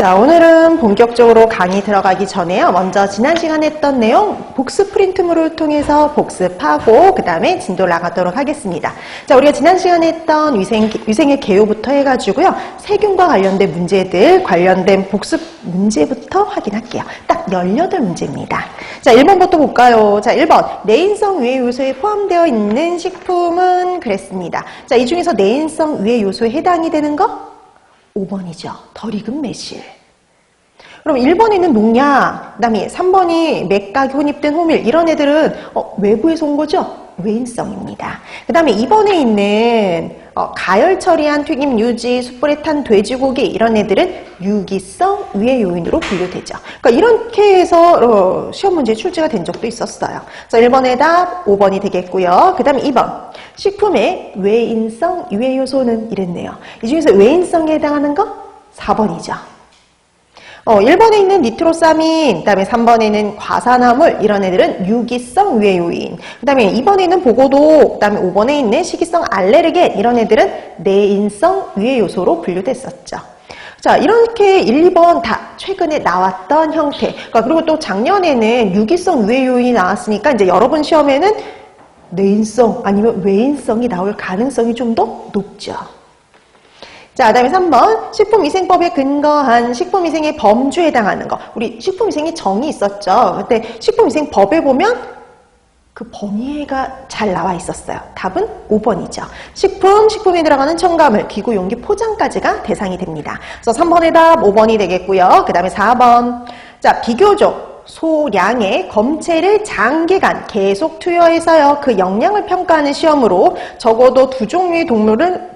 자, 오늘은 본격적으로 강의 들어가기 전에요. 먼저 지난 시간에 했던 내용 복습 프린트물을 통해서 복습하고 그 다음에 진도 나가도록 하겠습니다. 자, 우리가 지난 시간에 했던 위생의 개요부터 해가지고요. 세균과 관련된 문제들, 관련된 복습 문제부터 확인할게요. 딱 18문제입니다. 자, 1번부터 볼까요? 자, 1번. 내인성 유해 요소에 포함되어 있는 식품은 그랬습니다. 자, 이 중에서 내인성 유해 요소에 해당이 되는 거? 5번이죠. 덜 익은 매실. 그럼 1번에는 농약, 그 다음에 3번이 맥각이 혼입된 호밀, 이런 애들은 외부에서 온 거죠? 외인성입니다. 그 다음에 2번에 있는 가열 처리한 튀김, 유지, 숯불에 탄 돼지고기, 이런 애들은 유기성 유해 요인으로 분류되죠. 그러니까 이렇게 해서 시험 문제에 출제가 된 적도 있었어요. 자, 1번의 답 5번이 되겠고요. 그 다음에 2번. 식품의 외인성 유해 요소는 이랬네요. 이 중에서 외인성에 해당하는 거? 4번이죠. 1번에 있는 니트로사민, 그 다음에 3번에는 과산화물, 이런 애들은 유기성 유해 요인. 그 다음에 2번에는 보고독, 그 다음에 5번에 있는 식이성 알레르겐, 이런 애들은 내인성 유해 요소로 분류됐었죠. 자, 이렇게 1, 2번 다 최근에 나왔던 형태. 그리고 또 작년에는 유기성 유해 요인이 나왔으니까 이제 여러분 시험에는 내인성 아니면 외인성이 나올 가능성이 좀 더 높죠. 자, 그 다음에 3번. 식품위생법에 근거한 식품위생의 범주에 해당하는 거. 우리 식품위생의 정의 있었죠. 그때 식품위생법에 보면 그 범위가 잘 나와 있었어요. 답은 5번이죠. 식품에 들어가는 첨가물, 기구, 용기, 포장까지가 대상이 됩니다. 그래서 3번의 답 5번이 되겠고요. 그 다음에 4번. 자, 비교적 소량의 검체를 장기간 계속 투여해서요. 그 영양을 평가하는 시험으로 적어도 2종류의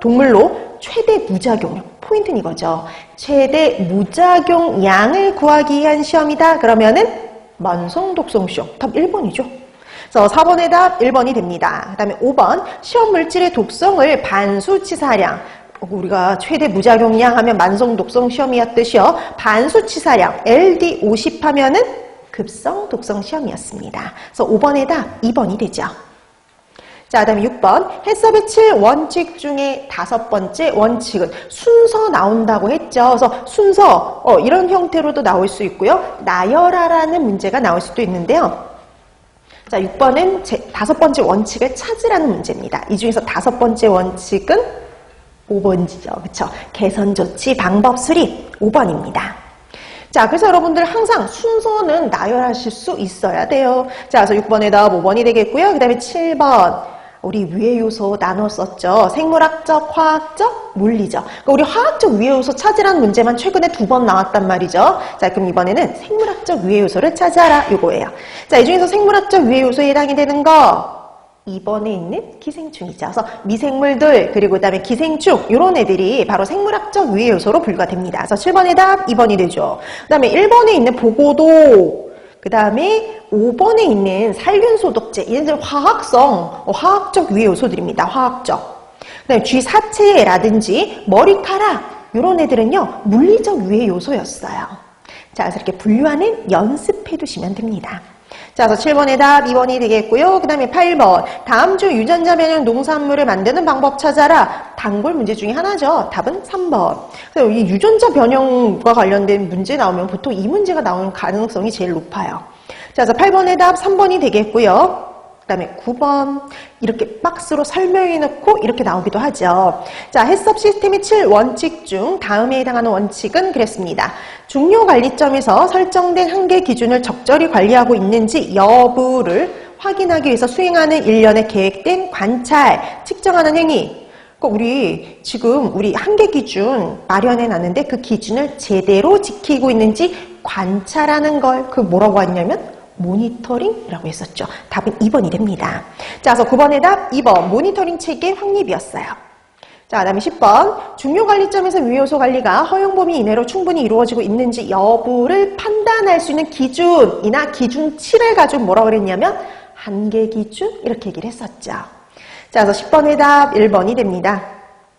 동물로 최대 무작용, 포인트는 이거죠. 최대 무작용량을 구하기 위한 시험이다. 그러면은 만성 독성 시험. 답 1번이죠. 그래서 4번의 답 1번이 됩니다. 그 다음에 5번. 시험 물질의 독성을 반수치사량. 우리가 최대 무작용량 하면 만성 독성 시험이었듯이요. 반수치사량 LD50 하면은 급성 독성 시험이었습니다. 그래서 5번의 답 2번이 되죠. 자, 그 다음에 6번. 해썹의 7원칙 중에 5번째 원칙은 순서 나온다고 했죠. 그래서 순서 이런 형태로도 나올 수 있고요. 나열하라는 문제가 나올 수도 있는데요. 자, 6번은 5번째 원칙을 찾으라는 문제입니다. 이 중에서 5번째 원칙은 5번이죠. 그렇죠? 개선 조치 방법 수립 5번입니다. 자, 그래서 여러분들 항상 순서는 나열하실 수 있어야 돼요. 자, 그래서 6번에 답 5번이 되겠고요. 그 다음에 7번. 우리 유해 요소 나눴었죠. 생물학적, 화학적, 물리적. 그러니까 우리 화학적 유해 요소 찾으라는 문제만 최근에 2번 나왔단 말이죠. 자, 그럼 이번에는 생물학적 유해 요소를 찾아라. 요거예요. 자, 이 중에서 생물학적 유해 요소에 해당이 되는 거 2번에 있는 기생충이죠. 그래서 미생물들, 그리고 그 다음에 기생충, 이런 애들이 바로 생물학적 유해 요소로 분류가 됩니다. 그래서 7번의 답 2번이 되죠. 그 다음에 1번에 있는 보고도, 그 다음에 5번에 있는 살균 소독제, 얘네들 화학적 유해 요소들입니다. 화학적. 그 다음에 쥐사체라든지 머리카락, 이런 애들은요, 물리적 유해 요소였어요. 자, 그래서 이렇게 분류하는 연습해 두시면 됩니다. 자, 그래서 7번의 답 2번이 되겠고요. 그 다음에 8번. 다음 중 유전자 변형 농산물을 만드는 방법 찾아라. 단골 문제 중에 하나죠. 답은 3번. 그래서 이 유전자 변형과 관련된 문제 나오면 보통 이 문제가 나오는 가능성이 제일 높아요. 자, 그래서 8번의 답 3번이 되겠고요. 그 다음에 9번. 이렇게 박스로 설명해 놓고 이렇게 나오기도 하죠. 자, 해썹 시스템의 7원칙 중 다음에 해당하는 원칙은 그랬습니다. 중요 관리점에서 설정된 한계 기준을 적절히 관리하고 있는지 여부를 확인하기 위해서 수행하는 일련의 계획된 관찰, 측정하는 행위. 우리 한계 기준 마련해 놨는데 그 기준을 제대로 지키고 있는지 관찰하는 걸 뭐라고 하냐면 모니터링이라고 했었죠. 답은 2번이 됩니다. 자, 그래서 9번의 답 2번 모니터링 체계 확립이었어요. 자, 그 다음에 10번. 중요 관리점에서 유해 요소 관리가 허용 범위 이내로 충분히 이루어지고 있는지 여부를 판단할 수 있는 기준이나 기준치를 가지고 뭐라고 그랬냐면 한계 기준 이렇게 얘기를 했었죠. 자, 그래서 10번의 답 1번이 됩니다.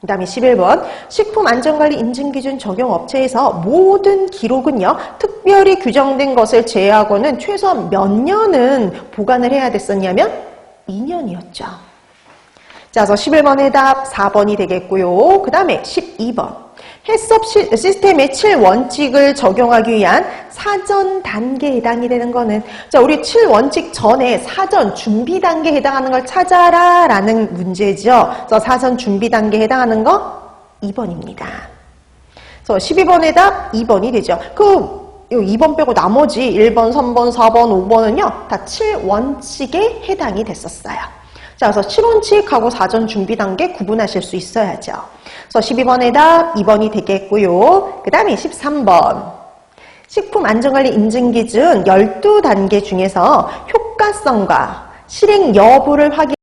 그 다음에 11번. 식품안전관리 인증기준 적용업체에서 모든 기록은요. 특별히 규정된 것을 제외하고는 최소한 몇 년은 보관을 해야 됐었냐면 2년이었죠. 자, 그래서 11번의 답 4번이 되겠고요. 그 다음에 12번. 해썹 시스템의 7원칙을 적용하기 위한 사전 단계에 해당이 되는 거는, 자, 우리 7원칙 전에 사전 준비 단계에 해당하는 걸 찾아라 라는 문제죠. 그래서 사전 준비 단계에 해당하는 거 2번입니다. 그래서 12번의 답 2번이 되죠. 2번 빼고 나머지 1번, 3번, 4번, 5번은요, 다 7원칙에 해당이 됐었어요. 자, 그래서 7원칙하고 사전 준비 단계 구분하실 수 있어야죠. 그래서 12번의 답 2번이 되겠고요. 그 다음에 13번. 식품 안전관리 인증 기준 12단계 중에서 효과성과 실행 여부를 확인